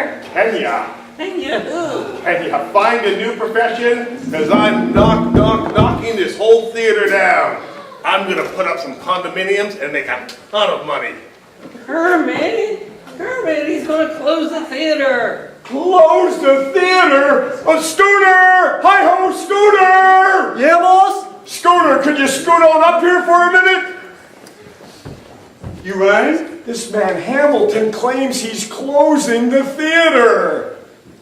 there. Kenya. Kenya who? Can you find a new profession? Because I'm knocking this whole theater down. I'm going to put up some condominiums and make a ton of money. Kermit? Kermit, he's going to close the theater. Close the theater? A Scooter! Hi-ho, Scooter! Yeah, boss? Scooter, could you scoot on up here for a minute? You rang? This man Hamilton claims he's closing the theater.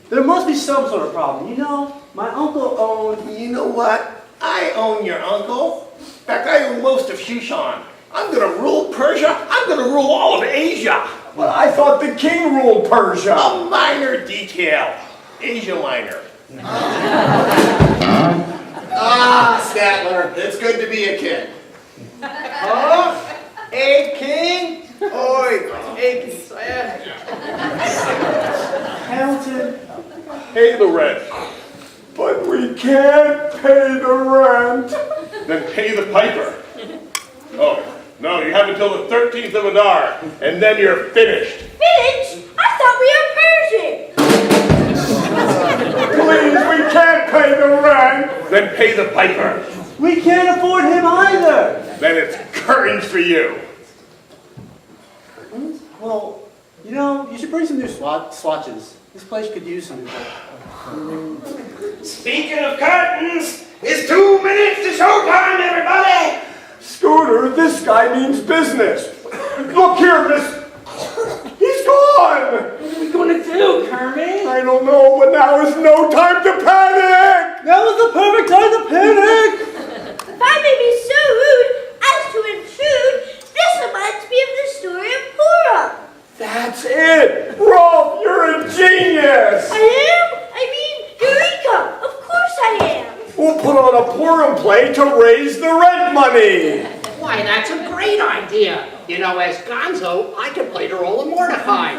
There must be some sort of problem. You know, my uncle owned... You know what? I own your uncle. In fact, I own most of Shushan. I'm going to rule Persia. I'm going to rule all of Asia. Well, I thought the king ruled Persia. A minor detail. Asia Minor. Statler, it's good to be a kid. Huh? A king? Oi, a king. Hamilton. Pay the rent. But we can't pay the rent. Then pay the piper. Oh, no, you have until the 13th of Adar, and then you're finished. Finished? I thought we were Persian. Please, we can't pay the rent. Then pay the piper. We can't afford him either. Then it's curtains for you. Well, you know, you should bring some new swatches. This place could use some new Speaking of curtains, it's 2 minutes to showtime, everybody! Scooter, this guy means business. Look here, miss. He's gone. What are we going to do, Kermit? I don't know, but now is no time to panic. That was the perfect time to panic! If I may be so rude as to intrude, this reminds me of the story of Purim. That's it. Rolf, you're a genius. I am? I mean, Eureka! Of course I am. We'll put on a Purim play to raise the rent money. Why, that's a great idea. You know, as Gonzo, I could play the role of Mordecai.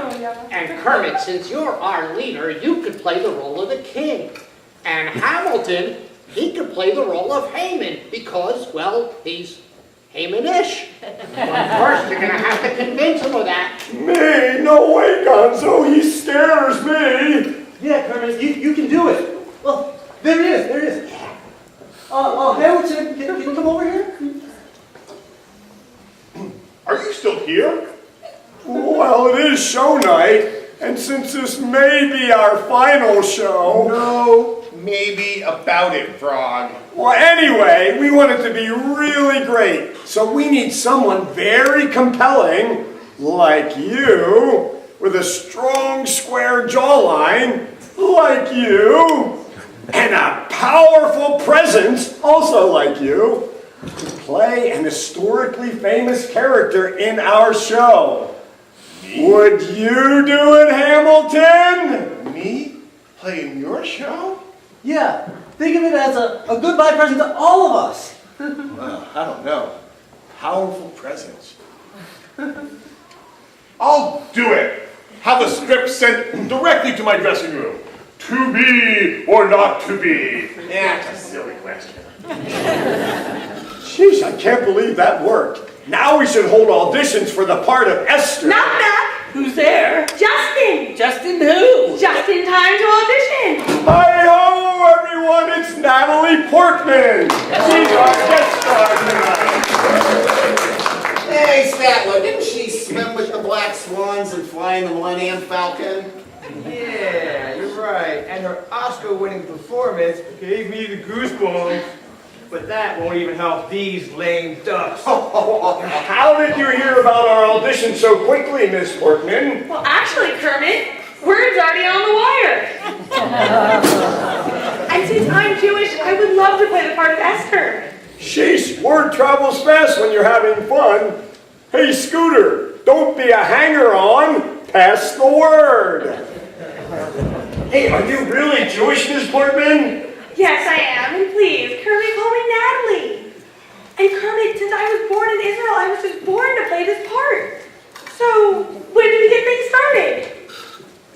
And Kermit, since you're our leader, you could play the role of the king. And Hamilton, he could play the role of Haman because, well, he's Hamanish. But first, you're going to have to convince him of that. Me? No way, Gonzo. He scares me. Yeah, Kermit, you can do it. Well, there he is, there he is. Hamilton, can you come over here? Are you still here? Well, it is show night, and since this may be our final show... No, maybe about it, Frog. Well, anyway, we want it to be really great, so we need someone very compelling, like you, with a strong square jawline, like you, and a powerful presence, also like you, to play an historically famous character in our show. Would you do it, Hamilton? Me? Playing your show? Yeah, think of it as a goodbye present to all of us. Well, I don't know. Powerful presence. I'll do it. Have a script sent directly to my dressing room. To be or not to be? That's a silly question. Sheesh, I can't believe that worked. Now we should hold auditions for the part of Esther. Knock knock. Who's there? Justin. Justin who? Just in time to audition. Hi-ho, everyone, it's Natalie Portman. She's our guest star tonight. Hey, Statler, didn't she swim with the Black Swans and fly in the Millennium Falcon? Yeah, you're right. And her Oscar-winning performance gave me the goosebumps. But that won't even help these lame ducks. How did you hear about our audition so quickly, Miss Portman? Well, actually, Kermit, word's already on the wire. And since I'm Jewish, I would love to play the part of Esther. Sheesh, word travels fast when you're having fun. Hey, Scooter, don't be a hanger-on. Pass the word. Hey, are you really Jewish, Miss Portman? Yes, I am. And please, Kermit, call me Natalie. And Kermit, since I was born in Israel, I was just born to play this part. So, when do we get things started?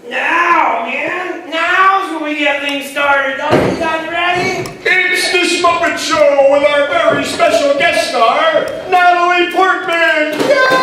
Now, man. Now's when we get things started. Are you guys ready? It's the Shmuppet Show with our very special guest star, Natalie Portman! Yay!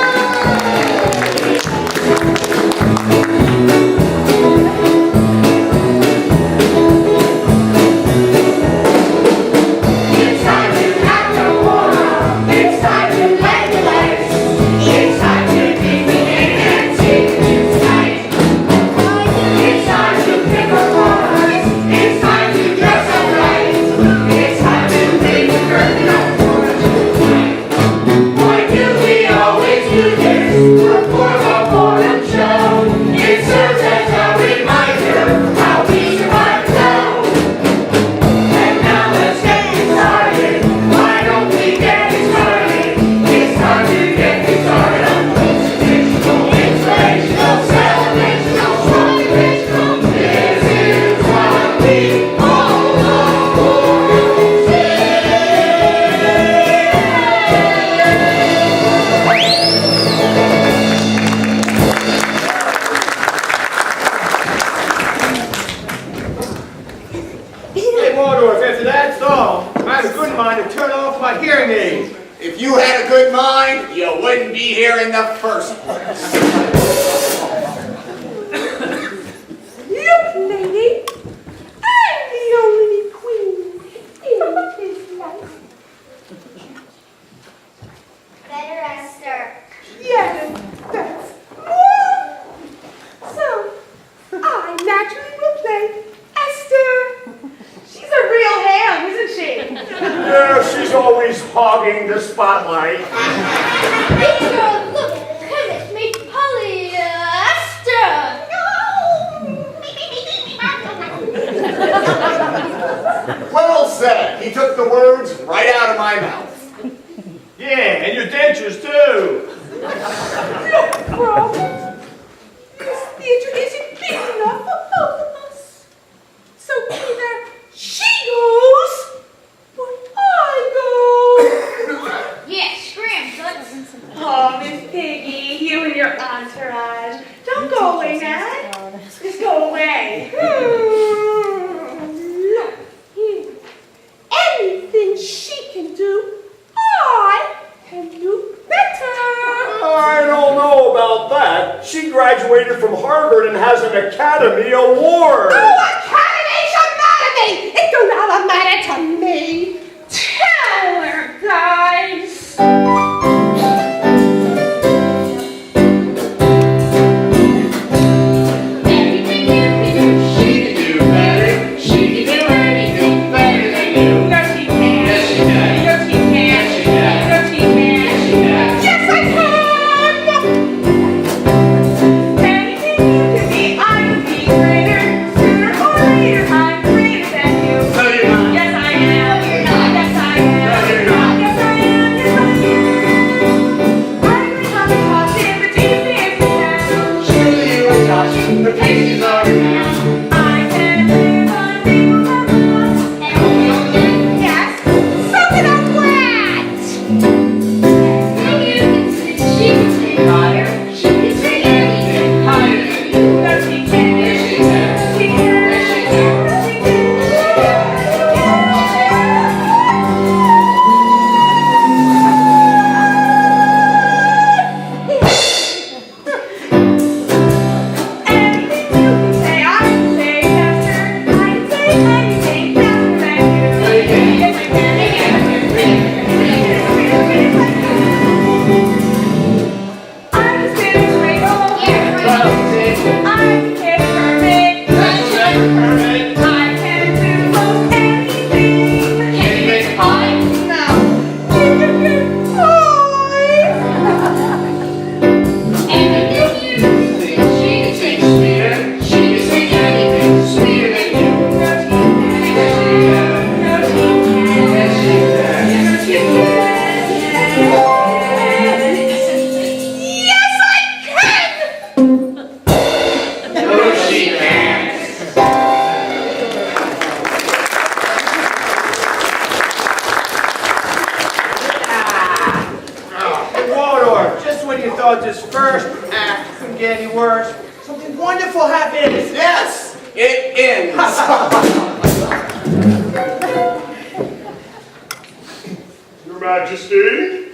mind to turn off my hearing aids. If you had a good mind, you wouldn't be here in the first place. Look, lady, I'm the only queen in this life. Better Esther. Yes, that's more. So, I naturally will play Esther. She's a real ham, isn't she? Yeah, she's always hogging the spotlight. Pedro, look, Kermit made polyester. Well said. He took the words right out of my mouth. Yeah, and your dentures too. No problem. This theater isn't big enough for both of us. So either she goes or I go. Yeah, scram, Toots. Oh, Miss Piggy, you and your entourage. Don't go away, man. Just go away. Look here. Anything she can do, I can do better. I don't know about that. She graduated from Harvard and has an Academy Award. Oh, Academy should matter me. It do not matter to me. Tell her, guys. Everything you can do, She can do better. She can do anything better than you. No, she can't. Yes, she can. No, she can't. Yes, she can. No, she can't. She can. Yes, I can. Anything you can be, I can be greater. Sooner or later, I'm greater than you. No, you're not. Yes, I am. No, you're not. Yes, I am. No, you're not. Yes, I am. Yes, I am. I'm going to have a costume, but do you think I can? Surely you are touching the pages are now. I can live on people level once. Yes, so can I flat. no, you can sing. She can sing higher. She can sing anything higher than you. No, she can't. Yes, she can. She can't. She Anything you can say, I can say faster. I can say anything faster than you. No, you can't. Yes, I can. I can spin a dreidel. Well, see, I can kick Kermit. that's never Kermit. I can do most anything. Can you make pie? Everything you can She can sing sweeter. She can sing anything sweeter than you. Yes, she can. Yes, I can! No, she can't. Waldorf, just when you thought this first act couldn't get any worse, something wonderful happens. Yes, it ends. Your Majesty,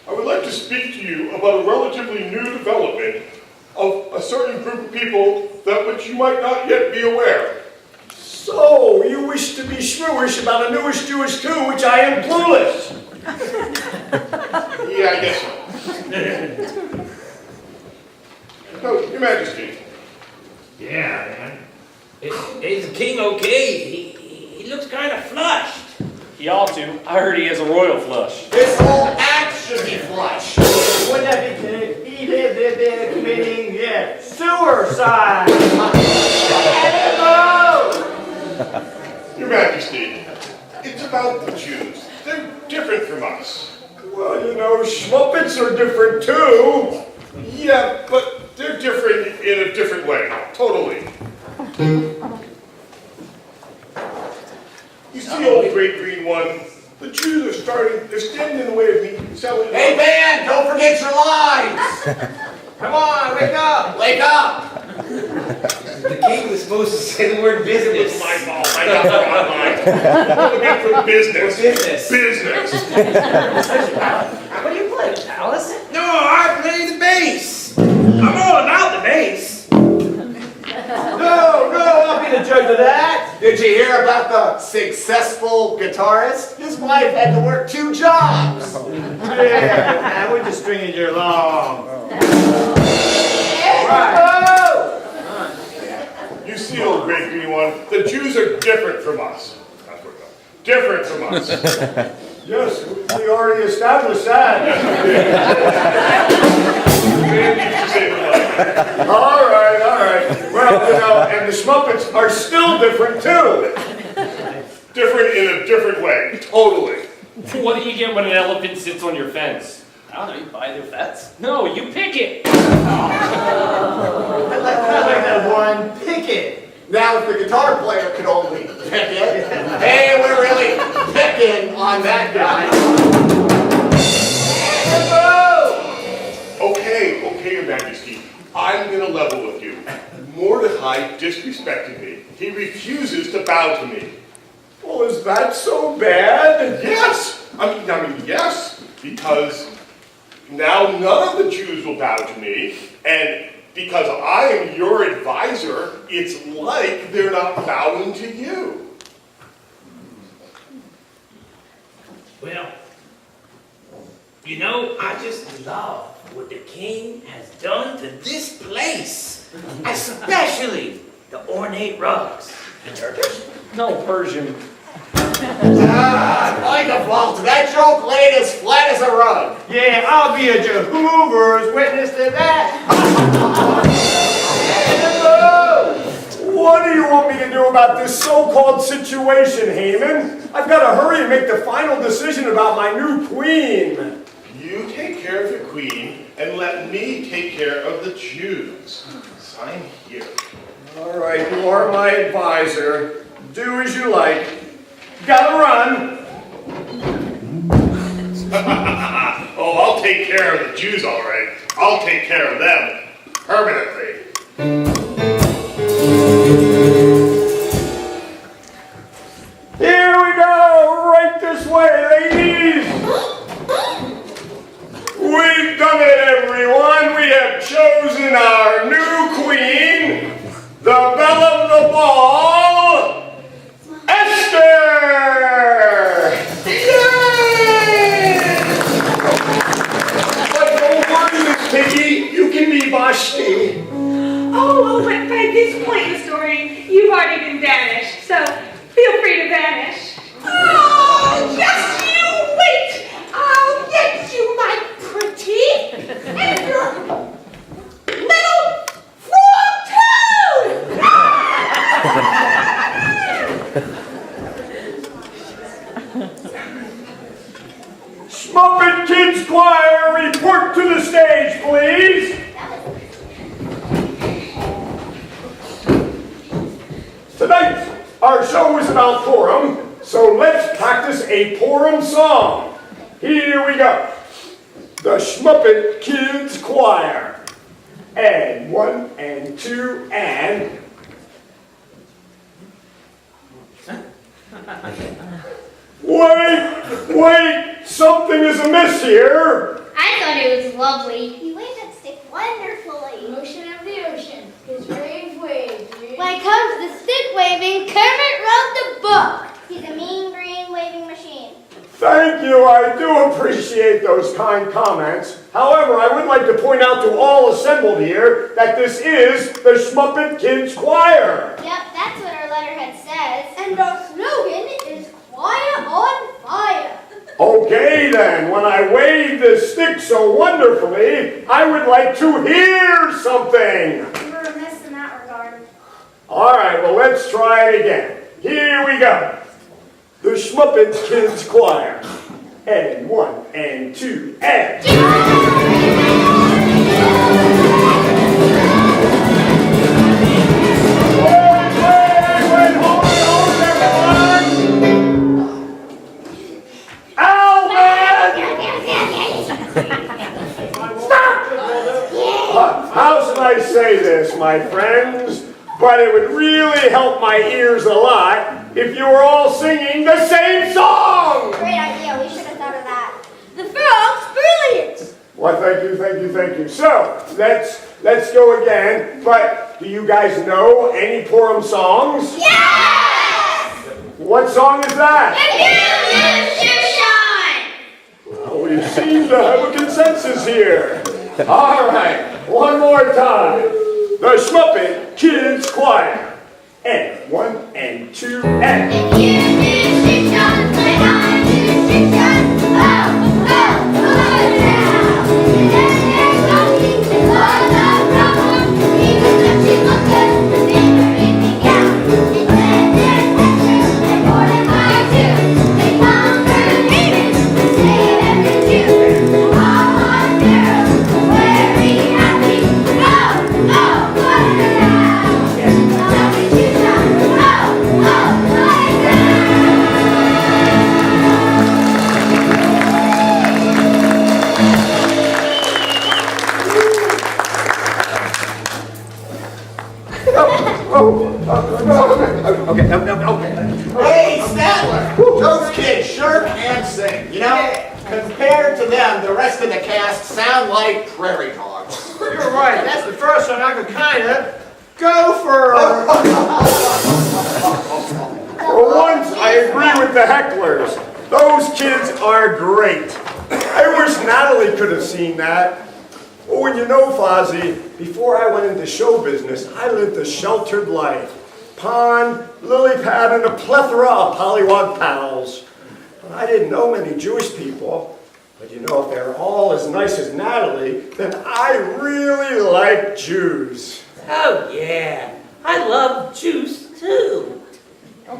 I would like to speak to you about a relatively new development of a certain group of people that which you might not yet be aware. So, you wish to be shrewish about a newish Jewish too, which I am clueless. Yeah, I guess so. No, Your Majesty. Yeah, man. Is the king okay? He looks kind of flushed. He ought to. I heard he has a royal flush. This whole act should be flush. Wouldn't that be good? He lived there committing, suicide. Your Majesty, it's about the Jews. They're different from us. Well, you know, Shmuppets are different too. Yeah, but they're different in a different way. Totally. You see, old great green one, the Jews they're standing in the way of me selling. Hey, man, don't forget your lines. Come on, wake up. Wake up. The king was supposed to say the word business. It's my fault. I got the wrong line. We're looking for business. Business. Business. What do you play, Alice? No, I play the bass. I'm all about the bass. No, I'll be the judge of that. Did you hear about the successful guitarist? His wife had to work 2 jobs. Yeah, we're just stringing you along. You see, old great green one, the Jews are different from us. That's what different from us. Yes, we already established that. All right. Well, and the Shmuppets are still different too. Different in a different way, totally. What do you get when an elephant sits on your fence? I don't know, you buy their fats? No, you pick it. I like that one. Pick it. Now, if the guitar player could only pick it. Hey, we're really picking on that guy. Okay, Your Majesty. I'm gonna level with you. Mordecai disrespected me. He refuses to bow to me. Well, is that so bad? Yes. I mean, yes, because now none of the Jews will bow to me, and because I am your advisor, it's like they're not bowing to you. Well, you know, I just love what the king has done to this place, especially the ornate rugs. The Turkish? No, Persian. My default. That joke laid as flat as a rug. Yeah, I'll be a Jehovah's witness to that. What do you want me to do about this so-called situation, Haman? I've got to hurry and make the final decision about my new queen. You take care of your queen, and let me take care of the Jews. Sign here. All right, you are my advisor. Do as you like. Gotta run. Oh, I'll take care of the Jews, all right. I'll take care of them permanently. Here we go, right this way, ladies. We've done it, everyone. We have chosen our new queen, the belle of the ball, Esther! Yay! But don't worry, Miss Piggy, you can be Vashti. Oh, but by this point in the story, you've already been banished, so feel free to vanish. Oh, just you wait! I'll get you, my pretty, and your little frog too! Shmuppet Kids Choir, report to the stage, please. Tonight, our show is about Purim, so let's practice a Purim song. Here we go. The Shmuppet Kids Choir. And 1 and 2 and... Wait, something is amiss here. I thought it was lovely. You waved that stick wonderfully. Motion of the ocean. His waves wave. When it comes to stick waving, Kermit wrote the book. He's a mean green waving machine. Thank you, I do appreciate those kind comments. However, I would like to point out to all assembled here that this is the Shmuppet Kids Choir. Yep, that's what our letterhead says. And our slogan is Quiet on Fire. Okay then, when I wave this stick so wonderfully, I would like to hear something. We were remiss in that regard. All right, well, let's try it again. Here we go. The Shmuppet Kids Choir. And 1 and 2 and... Wait, hold everyone! Alvin! Stop! How should I say this, my friends? but it would really help my ears a lot if you were all singing the same song. Great idea. We should have thought of that. The frog's brilliant. Well, thank you, thank you, thank you. So, let's go again. But do you guys know any Purim songs? Yes! What song is that? The Purim Musical. Well, we seem to have a consensus here. All right, one more time. The Shmuppet Kids Choir. And 1 and 2 and. If you do Shishon, then I do Shishon. Oh, oh, oh, now. And then there's nothing to all the problem. Because the Shishon, the finger in the gown. And then there's Esther, and Mordecai too. They conquer Haman, and save every Jew. All on girls, very happy. Oh, oh, what a now. Lovely Shishon, oh, oh, what a Okay. Hey, Statler! Those kids sure can sing. You know, compared to them, the rest of the cast sound like prairie dogs. You're right. That's the first one I could kind of go for. For once, I agree with the hecklers. Those kids are great. I wish Natalie could have seen that. Oh, and you know, Fozzie, before I went into show business, I lived a sheltered life. Pond, lily pad, and a plethora of pollywog pals. And I didn't know many Jewish people. But you know, if they're all as nice as Natalie, then I really like Jews. Oh, yeah. I love juice, too.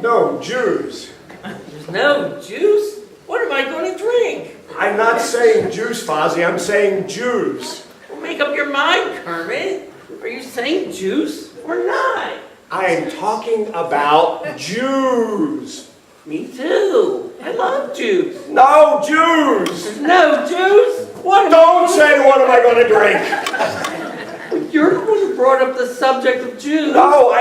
No, Jews. There's no juice? What am I going to drink? I'm not saying juice, Fozzie. I'm saying Jews. Well, make up your mind, Kermit. Are you saying juice or not? I am talking about Jews. Me too. I love juice. No Jews. There's no juice? What? Don't say what am I going to drink. You're the one who brought up the subject of Jews. No,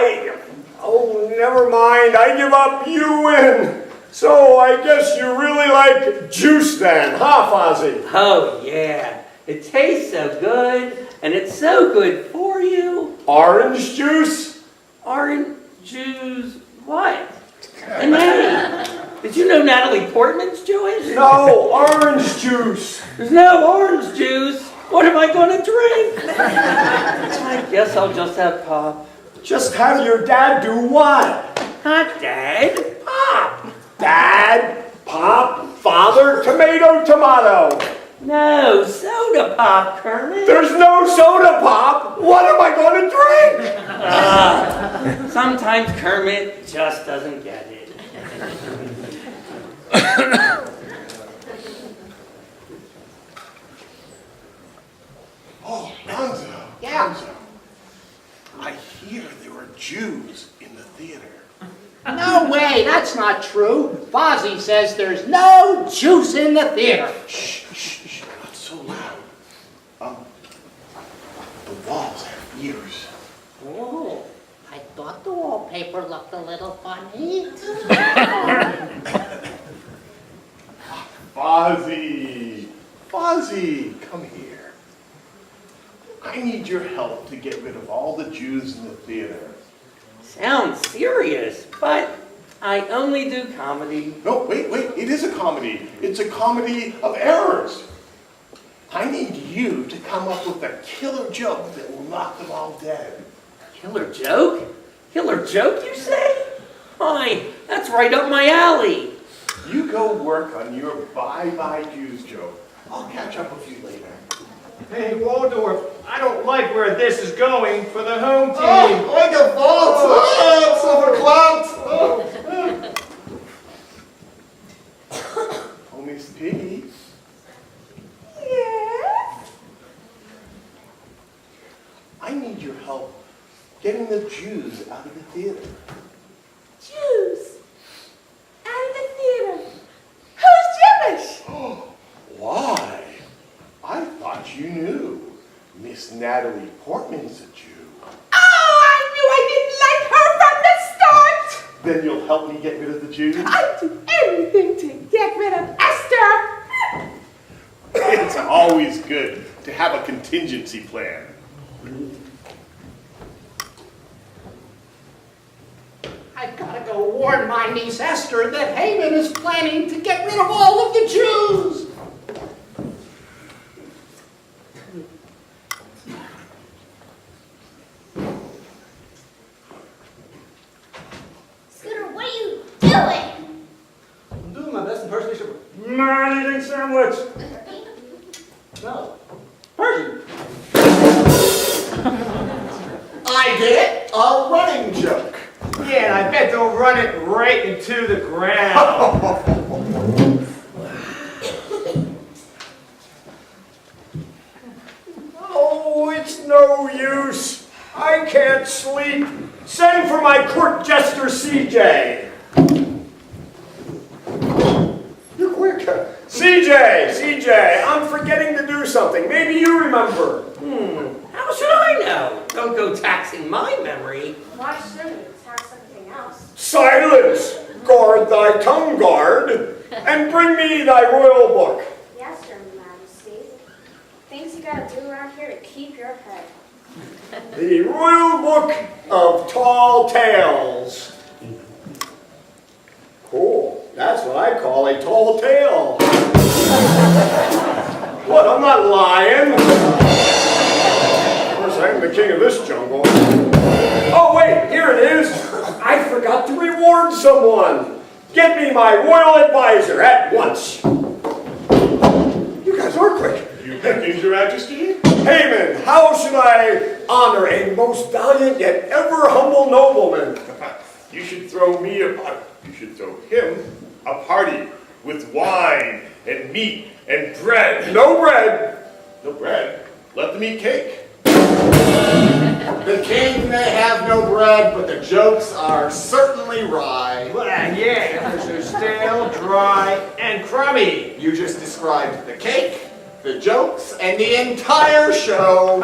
oh, never mind. I give up. You win. So I guess you really like juice then, huh, Fozzie? Oh, yeah. It tastes so good, and it's so good for you. Orange juice? Orange juice, what? And hey, did you know Natalie Portman's Jewish? No, orange juice. There's no orange juice. What am I going to drink? I guess I'll just have pop. Just have your dad do what? Not Dad. Pop. Dad, pop, father, tomato, tomato. No, soda pop, Kermit. There's no soda pop. What am I going to drink? Sometimes Kermit just doesn't get it. Oh, Gonzo. Yeah. Gonzo. I hear there were Jews in the theater. No way, that's not true. Fozzie says there's no juice in the theater. Shh, shh, shh, not so loud. The walls have ears. Oh, I thought the wallpaper looked a little funny. Fozzie, Fozzie, come here. I need your help to get rid of all the Jews in the theater. Sounds serious, but I only do comedy. No, wait, it is a comedy. It's a comedy of errors. I need you to come up with a killer joke that will knock them all dead. Killer joke? Killer joke, you say? Why, that's right up my alley. You go work on your bye-bye Jews joke. I'll catch up with you later. Hey, Waldorf, I don't like where this is going for the home team. Oh, like a vault! Silver clout! Oh, Miss Piggy. Yes? I need your help getting the Jews out of the theater. Jews. Out of the theater. Who's Jewish? Oh, why? I thought you knew. Miss Natalie Portman's a Jew. Oh, I knew I didn't like Then you'll help me get rid of the Jews? I'd do anything to get rid of Esther. It's always good to have a contingency plan. I've got to go warn my niece Esther that Haman is planning to get rid of all of the Jews. Scooter, what are you doing? I'm doing my best impersonation. Man-eating sandwich. No. Persian. I get it. A running joke. Yeah, and I bet they'll run it right into the ground. Oh, it's no use. I can't sleep. Send for my court jester, CJ. You're quick. CJ, I'm forgetting to do something. Maybe you remember. How should I know? Don't go taxing my memory. Why should we tax something else? Silence! Guard thy tongue guard, and bring me thy royal book. Yes, Your Majesty. Things you gotta do around here to keep your head. The royal book of tall tales. Cool. That's what I call a tall tale. What, I'm not lying. Of course, I'm the king of this jungle. Oh, wait, here it is. I forgot to reward someone. Get me my royal advisor at once. You guys are quick. You beckons, Your Majesty? Haman, how should I honor a most valiant yet ever humble nobleman? You should throw me a party. You should throw him a party with wine and meat and bread. No bread. No bread. Let them eat cake. The king may have no bread, but the jokes are certainly wry. Well, yeah, they're so stale, dry, and crummy. You just described the cake, the jokes, and the entire show.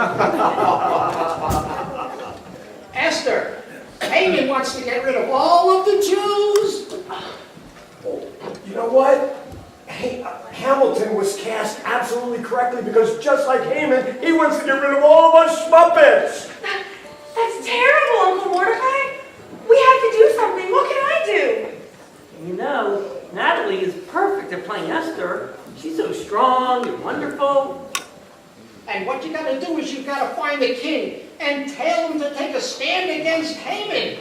Esther, Haman wants to get rid of all of the Jews. You know what? Hey, Hamilton was cast absolutely correctly because just like Haman, he wants to get rid of all of us Shmuppets. That's terrible, Uncle Mordecai. We have to do something. What can I do? You know, Natalie is perfect at playing Esther. She's so strong and wonderful. And what you got to do is you got to find the king and tell him to take a stand against Haman.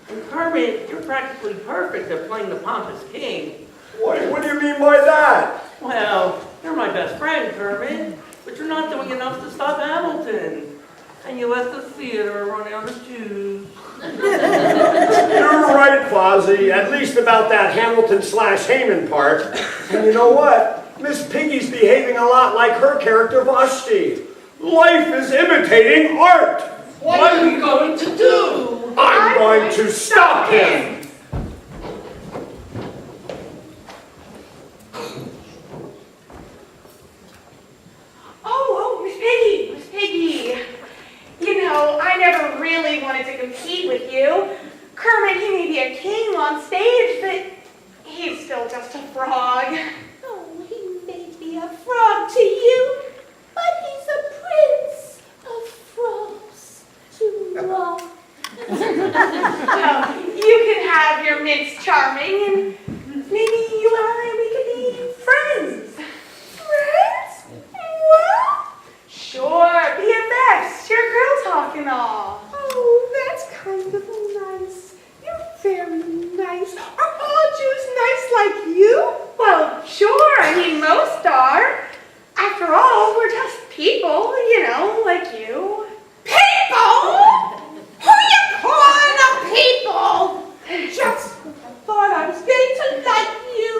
And Kermit, you're practically perfect at playing the pompous king. What do you mean by that? Well, you're my best friend, Kermit, but you're not doing enough to stop Hamilton. And you let the theater run out of Jews. You're right, Fozzie, at least about that Hamilton/Haman part. And you know what? Miss Piggy's behaving a lot like her character Vashti. Life is imitating art. What are you going to do? I'm going to stop him. Oh, Miss Piggy. You know, I never really wanted to compete with you. Kermit, he may be a king on stage, but he's still just a frog. Oh, he may be a frog to you, but he's a prince of frogs to love. Well, you can have your Mince Charming, and maybe you and we could be friends. Friends? What? Sure, BFFs, share girl talk and all. Oh, that's kind of nice. You're very nice. Are all Jews nice like you? Well, sure, I mean most are. After all, we're just people, you know, like you. People? Who you calling a people? Just when I thought I was getting to like you,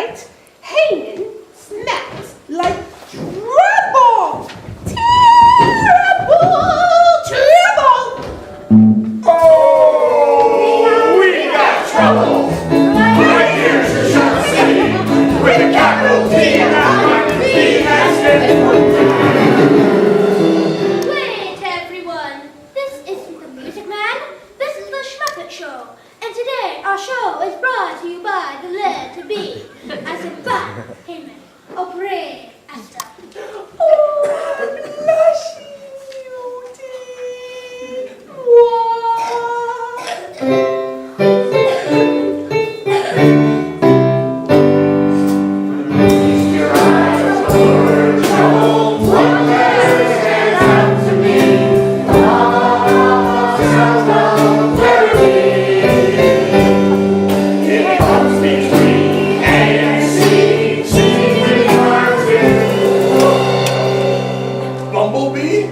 night, Haman smells like trouble. Terrible trouble. Oh, we got trouble. Right here's your Shop City with a capital T and a B has Wait, everyone. This isn't the Music Man. This is the Shmuppet Show. And today, our show is brought to you by the letter B. As in Ba, Haman, Opre, Asta. Oh, blushy Bumblebee?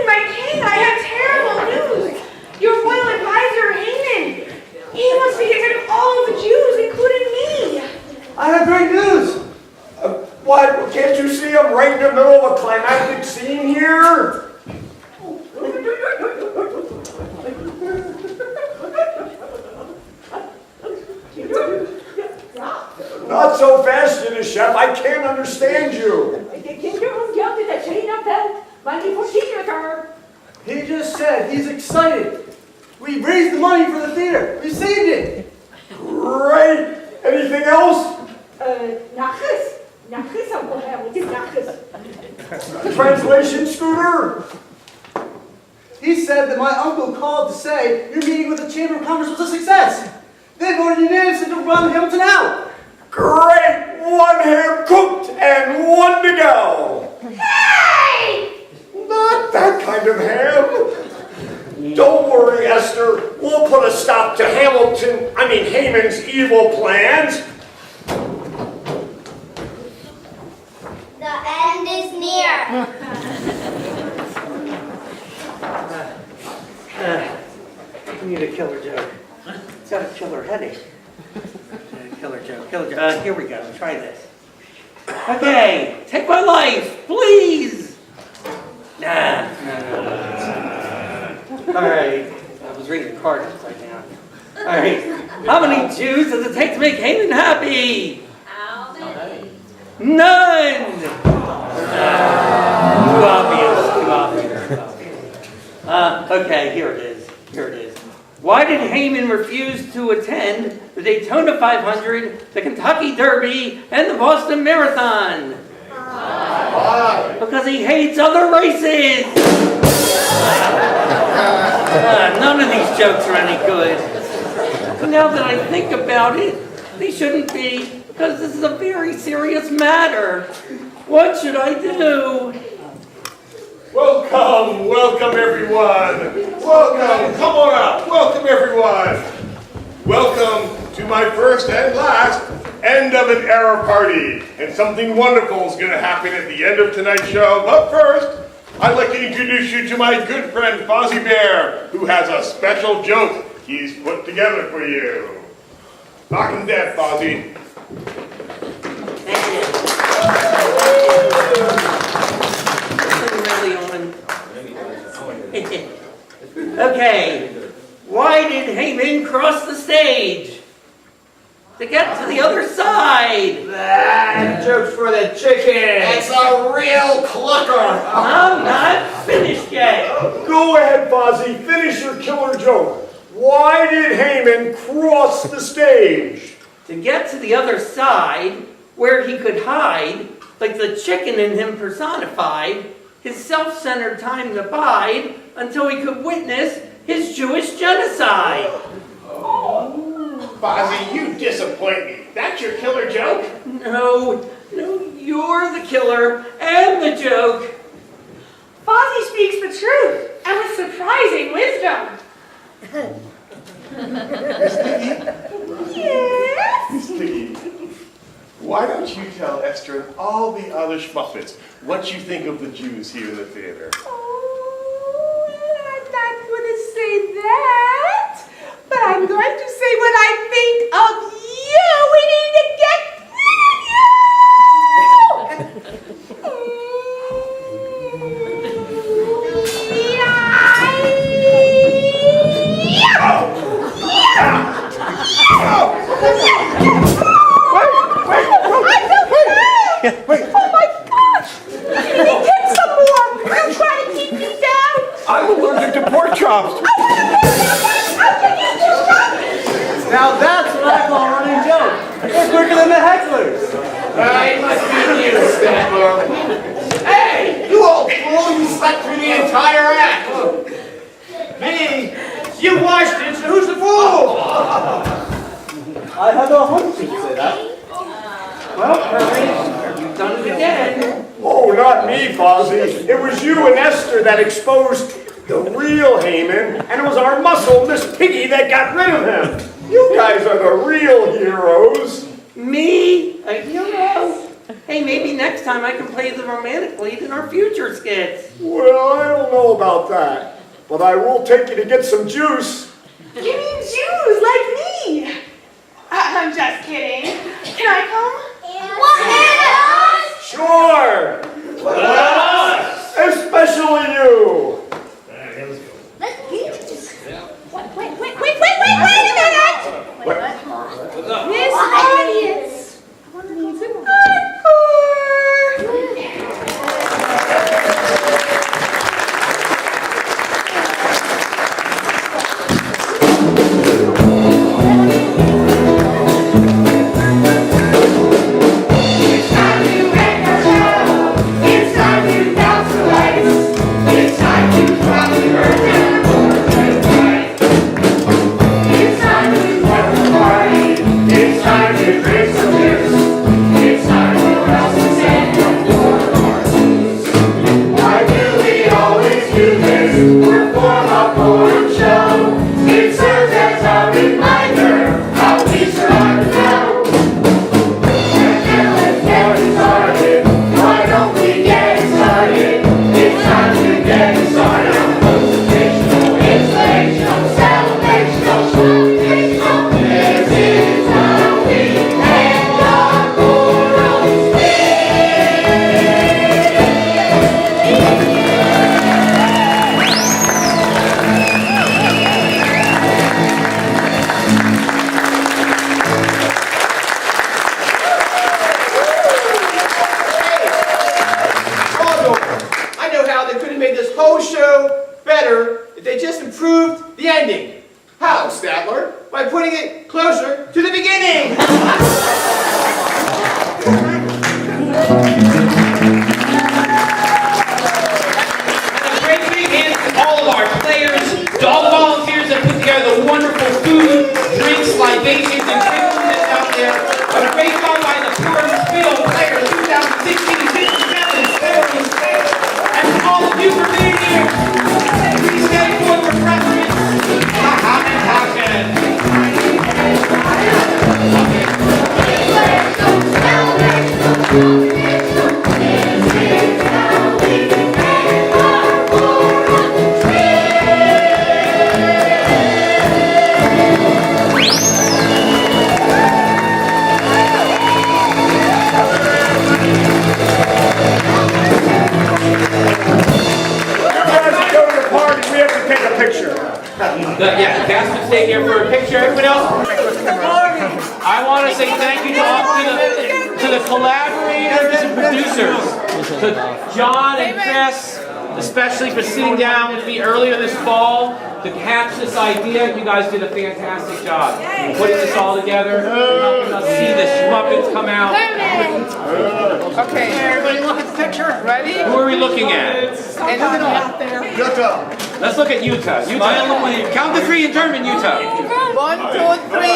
My king, I have terrible news. Your royal advisor, Haman, he wants to get rid of all of the Jews, including me. I have great news. What? Can't you see I'm right in the middle of a climactic scene here? Not so fast, Jenna Chef. I can't understand you. He just said he's excited. We raised the money for the theater. We saved it. Great. Anything else? Translation, Scooter? He said that my uncle called to say your meeting with the Chamber of Commerce was a success. They voted unanimously to run Hamilton out. Great. One ham cooked and one to go. Hey! Not that kind of ham. Don't worry, Esther. We'll put a stop to Haman's evil plans. The end is near. We need a killer joke. It's got a killer headache. Killer joke. Here we go. Try this. Okay, take my life, please. Nah. All right. I was reading the card upside down. All right. How many Jews does it take to make Haman happy? How many? None. Too obvious. Okay, here it is. Why did Haman refuse to attend the Daytona 500, the Kentucky Derby, and the Boston Marathon? Why? Because he hates other races. None of these jokes are any good. Now that I think about it, they shouldn't be, because this is a very serious matter. What should I do? Welcome everyone. Welcome, come on up. Welcome everyone. Welcome to my first and last end of an era party. And something wonderful is going to happen at the end of tonight's show. But first, I'd like to introduce you to my good friend Fozzie Bear, who has a special joke he's put together for you. Knock him dead, Fozzie. Okay, why did Haman cross the stage? To get to the other side. That joke's for the chicken. It's a real clucker. I'm not finished yet. Go ahead, Fozzie, finish your killer joke. Why did Haman cross the stage? To get to the other side, where he could hide, like the chicken in him personified, his self-centered time to bide until he could witness his Jewish genocide. Fozzie, you disappoint me. That's your killer joke? No, you're the killer and the joke. Fozzie speaks the truth, and with surprising wisdom. Yes? Miss Piggy, why don't you tell Esther and all the other Shmuppets what you think of the Jews here in the theater? Oh, I'm not going to say that. But I'm going to say what I think of you. We need to get Wait! Oh my gosh! Can you get some more? I'm trying to keep you down. I'm allergic to pork chops. Now that's what I call running jokes. They're quicker than the hecklers. It must be you, Statler. Hey, you old fool, you slept through the entire act. Me? You watched it, so who's the fool? I had no hunch you'd say that. Well, Kermit, you've done it again. Oh, not me, Fozzie. It was you and Esther that exposed the real Haman, and it was our muscle, Miss Piggy, that got rid of him. You guys are the real heroes. Me? A hero? Hey, maybe next time I can play the romantic lead in our future skits. Well, I don't know about that, but I will take you to get some juice. You mean Jews like me? I'm just kidding. Can I come? Sure. Especially you. Wait a minute! What? This audience needs an encore. libations and gentleness out there. A great song by the Purim Musical Players, 2016-57, and to all of you for being here. Please stay for refreshments. Picture. Yeah, the cast will stay here for a picture. Everyone else? I want to say thank you to the collaborators and producers, to John and Chris, especially for sitting down with me earlier this fall to hatch this idea. You guys did a fantastic job putting this all together and helping us see the Shmuppets come out. Okay, everybody look at the picture. Ready? Who are we looking at? And look out there. Let's look at Utah. Utah, count to 3 in German, Utah. 1, 2, 3.